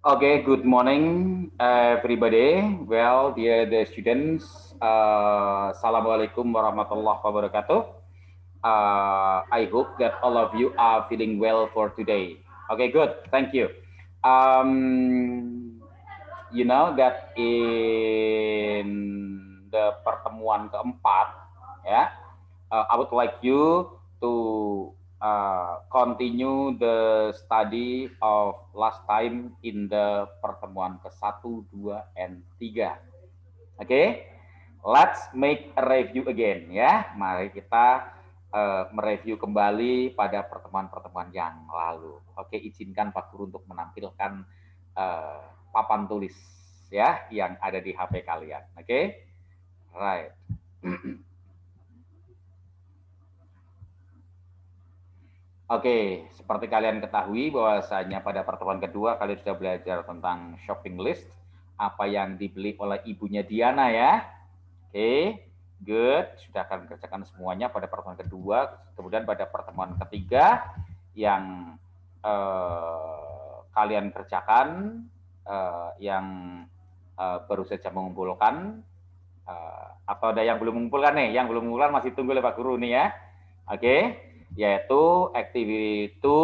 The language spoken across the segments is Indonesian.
Okay, good morning, everybody. Well, dear the students, Assalamualaikum warahmatullahi wabarakatuh. I hope that all of you are feeling well for today. Okay, good. Thank you. You know that in the pertemuan keempat, ya, I would like you to continue the study of last time in the pertemuan ke-1, 2, and 3. Oke, okay? Let's make a review again ya. Mari kita mereview kembali pada pertemuan-pertemuan yang lalu. Oke, izinkan Pak Guru untuk menampilkan papan tulis ya yang ada di HP kalian. Oke, right. Oke, seperti kalian ketahui bahwasanya pada pertemuan kedua kalian sudah belajar tentang shopping list, apa yang dibeli oleh ibunya Diana ya. Oke, good. Sudah akan kerjakan semuanya pada pertemuan kedua. Kemudian pada pertemuan ketiga yang kalian kerjakan, yang baru saja mengumpulkan, atau ada yang belum mengumpulkan nih? Yang belum mengumpulkan masih tunggu oleh Pak Guru nih ya. Oke, yaitu activity itu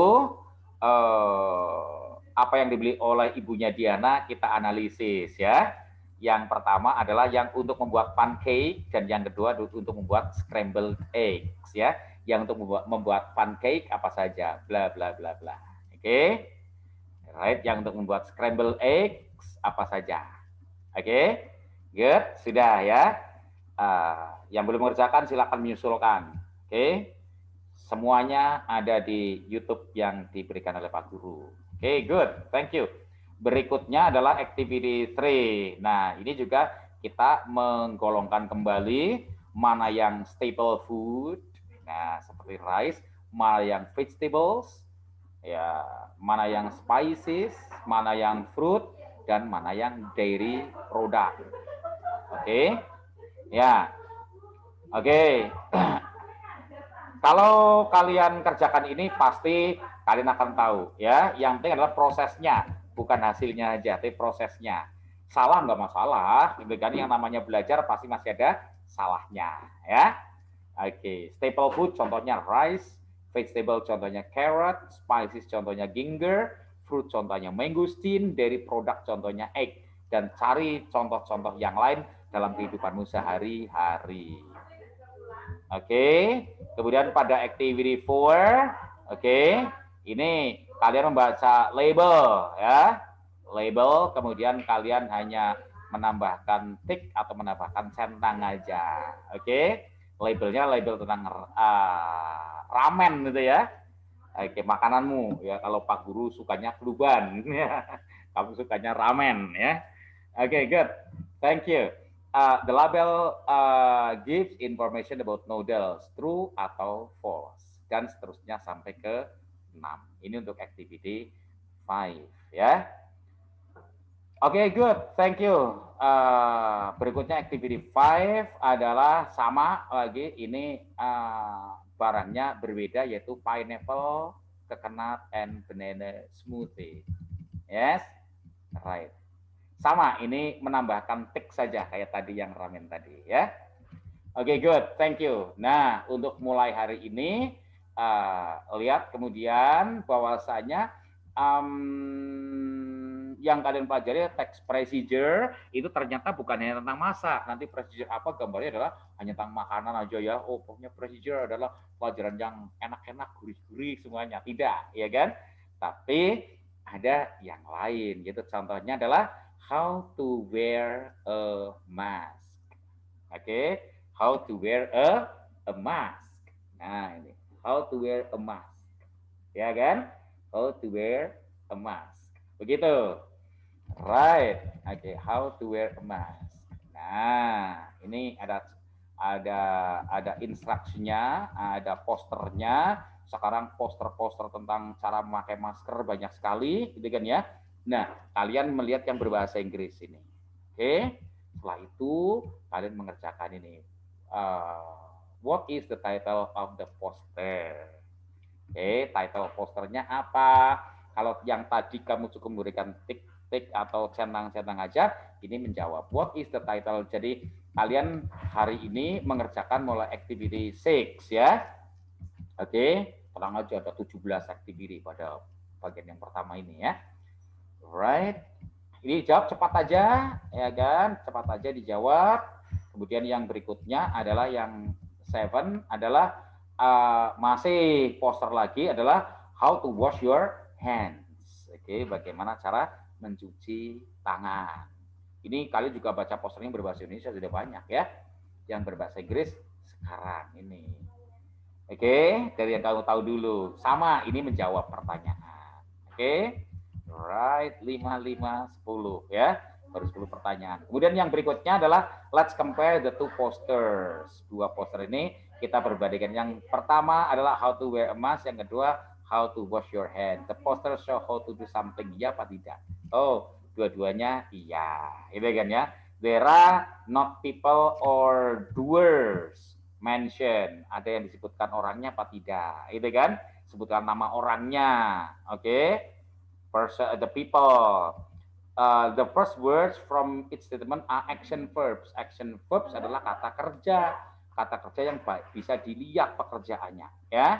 apa yang dibeli oleh ibunya Diana kita analisis ya. Yang pertama adalah yang untuk membuat pancake dan yang kedua untuk membuat scrambled eggs ya. Yang untuk membuat pancake apa saja, bla bla bla bla. Oke. Right, yang untuk membuat scrambled eggs apa saja. Oke. Good, sudah ya. Yang belum mengerjakan silakan menyusulkan. Oke. Semuanya ada di YouTube yang diberikan oleh Pak Guru. Oke, good. Thank you. Berikutnya adalah activity 3. Nah, ini juga kita menggolongkan kembali mana yang staple food, nah seperti rice, mana yang vegetables, ya, mana yang spices, mana yang fruit, dan mana yang dairy product. Oke, ya, oke. Kalau kalian kerjakan ini pasti kalian akan tahu ya. Yang penting adalah prosesnya, bukan hasilnya aja, tapi prosesnya. Salah nggak masalah, gitu kan? Yang namanya belajar pasti masih ada salahnya ya. Oke, staple food contohnya rice, vegetable contohnya carrot, spices contohnya ginger, fruit contohnya mangosteen, dairy product contohnya egg, dan cari contoh-contoh yang lain dalam kehidupanmu sehari-hari. Oke, kemudian pada activity 4, oke, ini kalian membaca label ya, label, kemudian kalian hanya menambahkan tick atau menambahkan centang aja, oke, labelnya label tentang ramen gitu ya, oke, makananmu ya, kalau Pak Guru sukanya keluban, ya, kamu sukanya ramen ya, oke, good, thank you. The label gives information about noodles, true atau false, dan seterusnya sampai ke 6. Ini untuk activity 5 ya. Oke, good, thank you. Berikutnya activity 5 adalah sama lagi, ini barangnya berbeda, yaitu pineapple, coconut, and banana smoothie. Yes, right. Sama, ini menambahkan tick saja kayak tadi yang ramen tadi ya. Oke, good, thank you. Nah, untuk mulai hari ini, lihat kemudian bahwasanya yang kalian pelajari text procedure itu ternyata bukan hanya tentang masak. Nanti procedure apa gambarnya adalah hanya tentang makanan aja ya. Oh, pokoknya procedure adalah pelajaran yang enak-enak, gurih-gurih semuanya. Tidak, ya kan? Tapi ada yang lain. Gitu. Contohnya adalah how to wear a mask. Oke, how to wear a mask. Nah, ini how to wear a mask. Ya kan? How to wear a mask. Begitu. Right. Oke, how to wear a mask. Nah, ini ada instruksinya, ada posternya. Sekarang poster-poster tentang cara memakai masker banyak sekali, gitu kan ya. Nah, kalian melihat yang berbahasa Inggris ini. Oke. Setelah itu kalian mengerjakan ini. What is the title of the poster? Oke, title posternya apa? Kalau yang tadi kamu cukup memberikan tick tik atau centang-centang aja, ini menjawab. What is the title? Jadi kalian hari ini mengerjakan mulai activity 6 ya. Oke, terang aja ada 17 activity pada bagian yang pertama ini ya. Right. Ini jawab cepat aja, ya kan? Cepat aja dijawab. Kemudian yang berikutnya adalah yang 7 adalah masih poster lagi adalah how to wash your hands. Oke, bagaimana cara mencuci tangan. Ini kalian juga baca posternya berbahasa Indonesia sudah banyak ya. Yang berbahasa Inggris sekarang ini. Oke, dari yang kamu tahu dulu. Sama, ini menjawab pertanyaan. Oke. Right, 5, 5, 10 ya. Baru 10 pertanyaan. Kemudian yang berikutnya adalah let's compare the two posters. Dua poster ini kita perbandingkan. Yang pertama adalah how to wear a mask, yang kedua how to wash your hand. The poster show how to do something, iya apa tidak? Oh, dua-duanya iya. Itu kan ya. There are not people or doers mention. Ada yang disebutkan orangnya apa tidak? Itu kan? Sebutkan nama orangnya. Oke. The people. The first words from each statement are action verbs. Action verbs adalah kata kerja. Kata kerja yang baik, bisa dilihat pekerjaannya. Ya.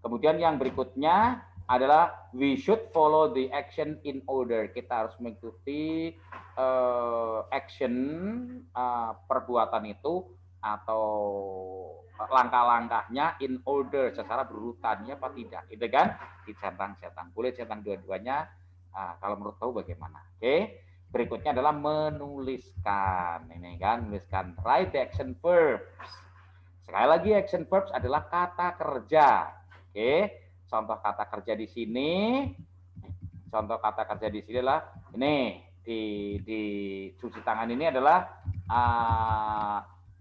Kemudian yang berikutnya adalah we should follow the action in order. Kita harus mengikuti action perbuatan itu atau langkah-langkahnya in order secara berurutannya apa tidak. Itu kan? Dicentang-centang. Boleh centang dua-duanya. Kalau menurut tahu bagaimana? Oke. Berikutnya adalah menuliskan. Ini kan, menuliskan. Write the action verbs. Sekali lagi action verbs adalah kata kerja. Oke. Contoh kata kerja di sini. Contoh kata kerja di sini adalah ini di cuci tangan ini adalah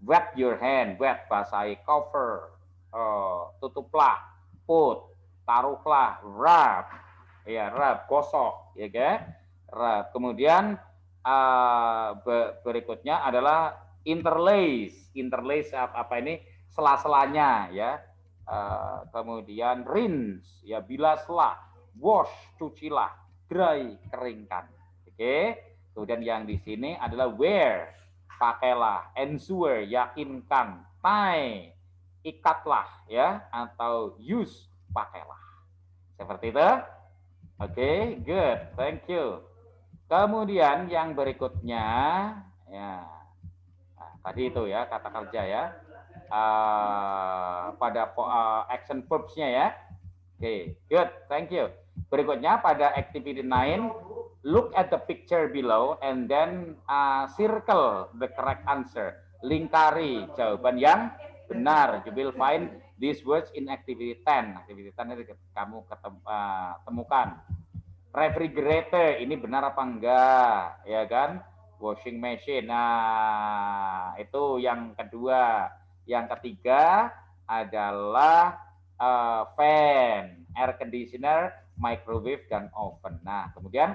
wet your hand, wet basahi, cover, tutuplah, put, taruhlah, rub, ya rub, gosok, ya kan? Rub. Kemudian berikutnya adalah interlace, interlace apa ini? Sela-selanya, ya. Kemudian rinse, ya bilaslah, wash, cucilah, dry, keringkan. Oke. Kemudian yang di sini adalah wear, pakailah, ensure, yakinkan, tie, ikatlah, ya, atau use, pakailah. Seperti itu. Oke, good, thank you. Kemudian yang berikutnya, ya, nah, tadi itu ya kata kerja ya, pada action verbs-nya ya. Oke, good, thank you. Berikutnya pada activity 9, look at the picture below and then circle the correct answer. Lingkari jawaban yang benar. You will find these words in activity 10. Activity 10 ini kamu temukan. Refrigerator, ini benar apa enggak? Ya kan? Washing machine. Nah, itu yang kedua. Yang ketiga adalah fan, air conditioner, microwave, dan oven. Nah, kemudian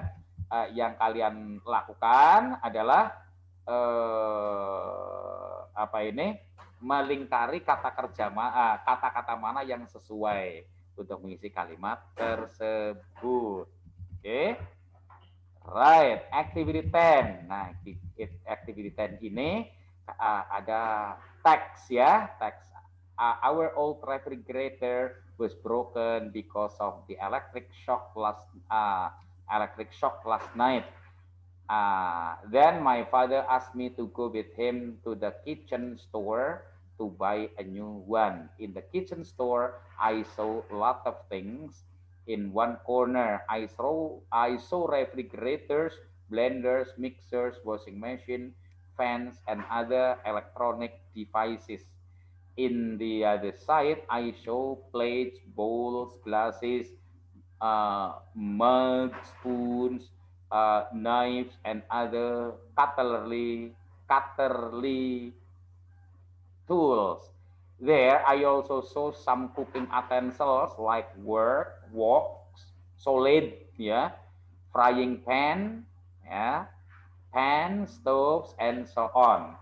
yang kalian lakukan adalah melingkari kata kerja kata-kata mana yang sesuai untuk mengisi kalimat tersebut. Oke. Right, activity 10. Nah, activity 10 ini ada teks ya, teks. Our old refrigerator was broken because of the electric shock last night. Then my father asked me to go with him to the kitchen store to buy a new one. In the kitchen store, I saw a lot of things. In one corner, I saw refrigerators, blenders, mixers, washing machine, fans, and other electronic devices. In the other side, I saw plates, bowls, glasses, mugs, spoons, knives, and other cutlery tools. There, I also saw some cooking utensils like woks, solid, yeah, frying pan, yeah, pans, stoves, and so on.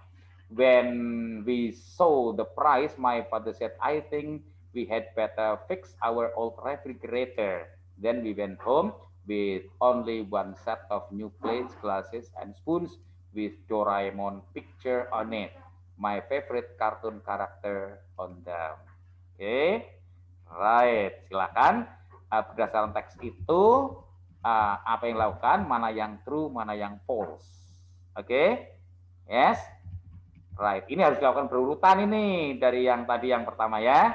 When we saw the price, my father said, I think we had better fix our old refrigerator. Then we went home. with only one set of new plates, glasses, and spoons with Doraemon picture on it. My favorite cartoon character on them. Oke, right. Silakan berdasarkan teks itu apa yang dilakukan, mana yang true, mana yang false. Oke, yes, right. Ini harus dilakukan berurutan ini dari yang tadi yang pertama ya.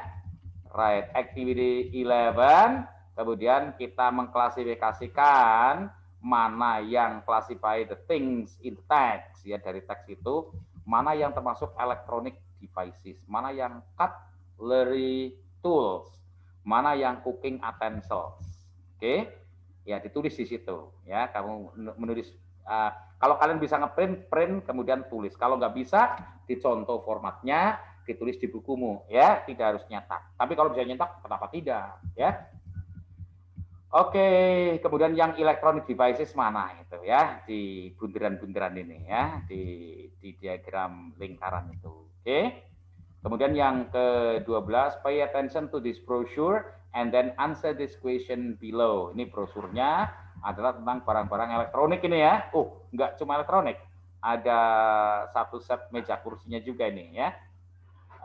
Right, activity 11. Kemudian kita mengklasifikasikan mana yang classify the things in the text ya, dari teks itu mana yang termasuk electronic devices, mana yang cutlery tools, mana yang cooking utensils. Oke, ya ditulis di situ ya. Kamu menulis kalau kalian bisa ngeprint, print kemudian tulis. Kalau nggak bisa, dicontoh formatnya, ditulis di bukumu ya, tidak harus nyetak. Tapi kalau bisa nyetak, kenapa tidak ya? Oke, kemudian yang electronic devices mana itu ya, di bunderan-bunderan ini ya, di diagram lingkaran itu. Oke. Kemudian yang ke-12, pay attention to this brochure and then answer this question below. Ini brosurnya adalah tentang barang-barang elektronik ini ya. Oh, enggak cuma elektronik. Ada satu set meja kursinya juga ini ya.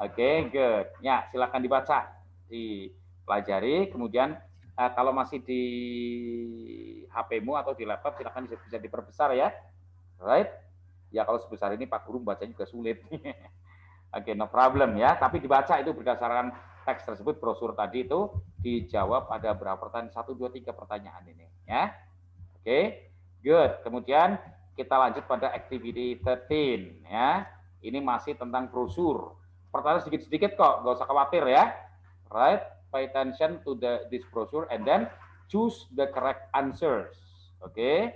Oke, good. Ya, silakan dibaca, dipelajari. Kemudian kalau masih di HP-mu atau di laptop, silakan bisa diperbesar ya. Right? Ya, kalau sebesar ini Pak Guru bacanya juga sulit. Oke, no problem ya. Tapi dibaca itu berdasarkan teks tersebut, brosur tadi itu dijawab ada berapa pertanyaan? 1, 2, 3 pertanyaan ini ya. Oke, good. Kemudian kita lanjut pada activity 13 ya. Ini masih tentang brosur. Pertanyaan sedikit-sedikit kok, nggak usah khawatir ya. Right? Pay attention to this brochure and then choose the correct answers. Oke.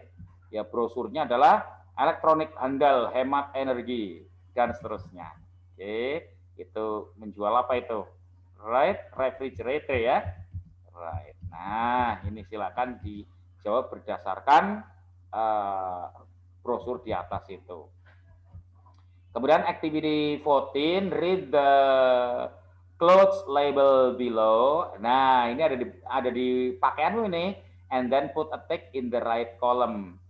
Ya, brosurnya adalah elektronik handal, hemat energi dan seterusnya. Oke, itu menjual apa itu? Right, refrigerator ya. Right. Nah, ini silakan dijawab berdasarkan brosur di atas itu. Kemudian activity 14, read the clothes label below. Nah, ini ada di pakaianmu ini, and then put a tick in the right column,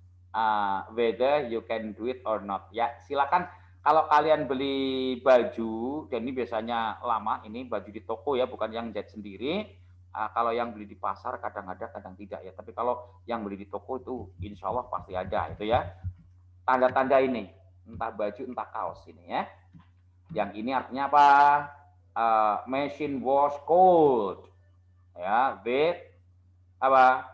whether you can do it or not. Ya, silakan. Kalau kalian beli baju, dan ini biasanya lama, ini baju di toko ya, bukan yang jahit sendiri. Kalau yang beli di pasar kadang ada, kadang tidak ya. Tapi kalau yang beli di toko itu insya Allah pasti ada itu ya. Tanda-tanda ini, entah baju, entah kaos ini ya. Yang ini artinya apa? Machine wash cold. Ya, with apa?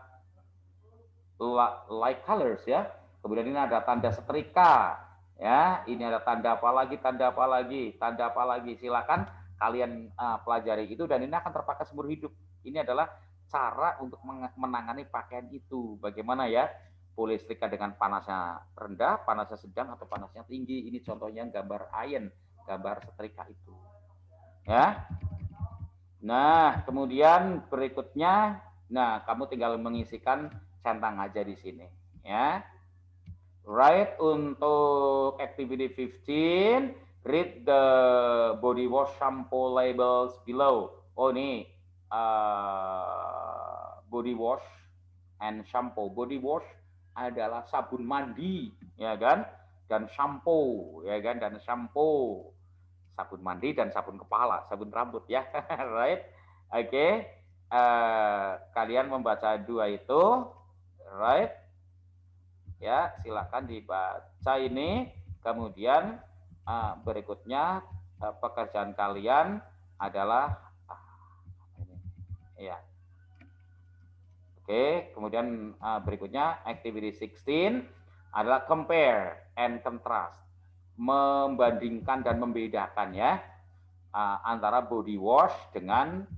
Light colors ya. Kemudian ini ada tanda setrika. Ya, ini ada tanda apa lagi, tanda apa lagi, tanda apa lagi. Silakan kalian pelajari itu dan ini akan terpakai seumur hidup. Ini adalah cara untuk menangani pakaian itu. Bagaimana ya? Boleh setrika dengan panasnya rendah, panasnya sedang atau panasnya tinggi. Ini contohnya gambar iron, gambar setrika itu. Ya. Nah, kemudian berikutnya, nah kamu tinggal mengisikan centang aja di sini, ya. Right, untuk activity 15, read the body wash shampoo labels below. Oh, ini body wash and shampoo. Body wash adalah sabun mandi, ya kan? Dan shampoo, ya kan? Dan shampoo, sabun mandi dan sabun kepala, sabun rambut, ya. Right? Oke. Kalian membaca dua itu, right? Ya, silakan dibaca ini. Kemudian berikutnya pekerjaan kalian adalah ya. Oke, kemudian berikutnya activity 16 adalah compare and contrast. Membandingkan dan membedakan ya antara body wash dengan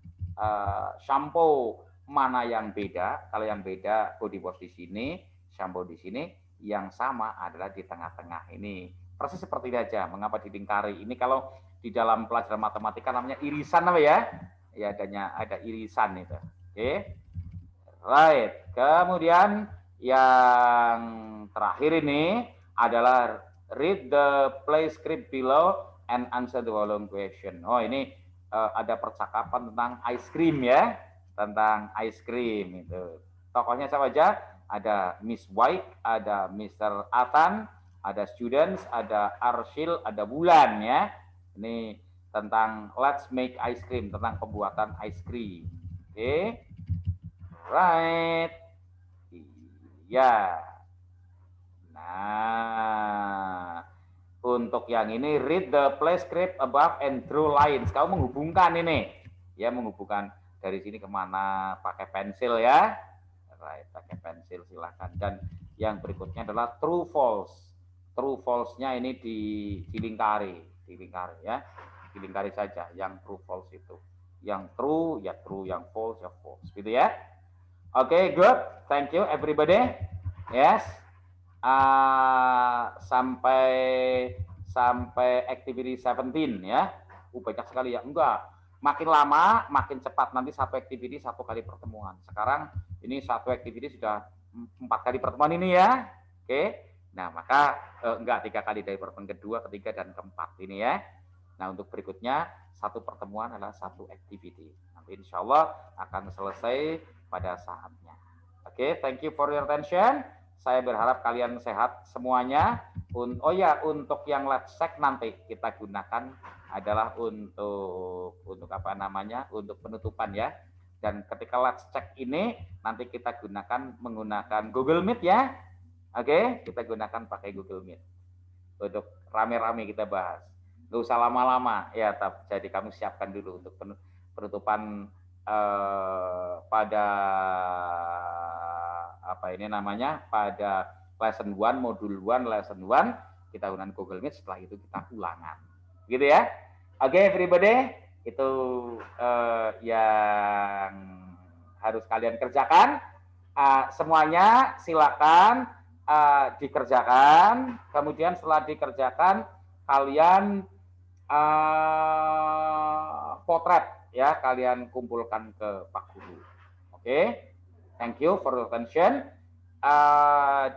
shampoo. Mana yang beda? Kalau yang beda body wash di sini, shampoo di sini, yang sama adalah di tengah-tengah ini. Persis seperti ini aja. Mengapa dilingkari? Ini kalau di dalam pelajaran matematika namanya irisan apa ya? Ya ada irisan itu. Oke. Right. Kemudian yang terakhir ini adalah read the play script below and answer the following question. Oh, ini ada percakapan tentang ice cream ya. Tentang ice cream itu. Tokohnya siapa aja? ada Miss White, ada Mr. Atan, ada students, ada Arshil, ada Bulan ya. Ini tentang let's make ice cream, tentang pembuatan ice cream. Oke. Right. Iya. Nah, untuk yang ini read the play script above and draw lines. Kamu menghubungkan ini, ya menghubungkan dari sini kemana pakai pensil ya. Right, pakai pensil silahkan. Dan yang berikutnya adalah true false. True false-nya ini dilingkari ya, dilingkari saja. Yang true false itu, yang true ya true, yang false ya false, gitu ya. Oke, good. Thank you everybody. Yes. Sampai activity 17 ya. Banyak sekali ya. Enggak. Makin lama makin cepat, nanti satu activity satu kali pertemuan. Sekarang ini satu activity sudah 4 kali pertemuan ini ya. Oke. Nah, maka enggak 3 kali dari pertemuan kedua, ketiga dan keempat ini ya. Nah, untuk berikutnya satu pertemuan adalah satu activity. Nanti insya Allah akan selesai pada saatnya. Oke, thank you for your attention. Saya berharap kalian sehat semuanya. Oh ya, untuk yang let's check nanti kita gunakan adalah untuk apa namanya? Untuk penutupan ya. Dan ketika let's check ini nanti kita menggunakan Google Meet ya. Oke, kita gunakan pakai Google Meet. Untuk rame-rame kita bahas. Nggak usah lama-lama ya, jadi kamu siapkan dulu untuk penutupan pada apa ini namanya, pada lesson 1, modul 1, lesson 1 kita gunakan Google Meet, setelah itu kita ulangan gitu ya. Oke, everybody, itu yang harus kalian kerjakan. Semuanya silakan dikerjakan, kemudian setelah dikerjakan kalian potret ya, kalian kumpulkan ke Pak Guru. Oke. Thank you for your attention.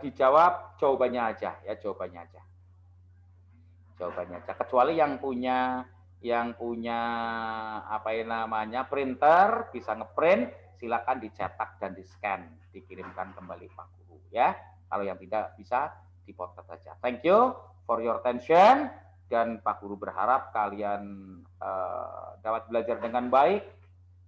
Dijawab jawabannya aja ya, jawabannya aja. Kecuali yang punya apa namanya printer, bisa ngeprint, silakan dicetak dan di-scan, dikirimkan kembali Pak Guru ya. Kalau yang tidak bisa dipotret saja. Thank you for your attention, dan Pak Guru berharap kalian dapat belajar dengan baik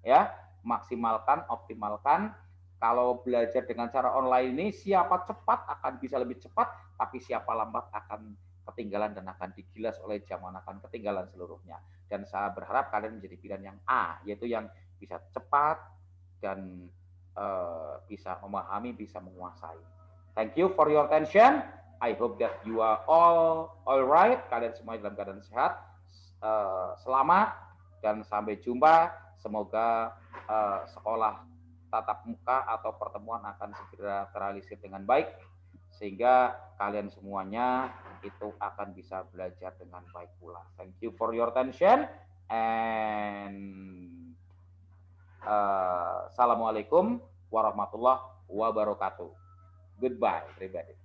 ya, maksimalkan, optimalkan. Kalau belajar dengan cara online ini, siapa cepat akan bisa lebih cepat, tapi siapa lambat akan ketinggalan dan akan digilas oleh zaman, akan ketinggalan seluruhnya. Dan saya berharap kalian menjadi pilihan yang A, yaitu yang bisa cepat dan bisa memahami, bisa menguasai. Thank you for your attention. I hope that you are all right. Kalian semua dalam keadaan sehat, selamat, dan sampai jumpa. Semoga sekolah tatap muka atau pertemuan akan segera terrealisir dengan baik, sehingga kalian semuanya itu akan bisa belajar dengan baik pula. Thank you for your attention, and assalamualaikum warahmatullahi wabarakatuh. Goodbye, everybody.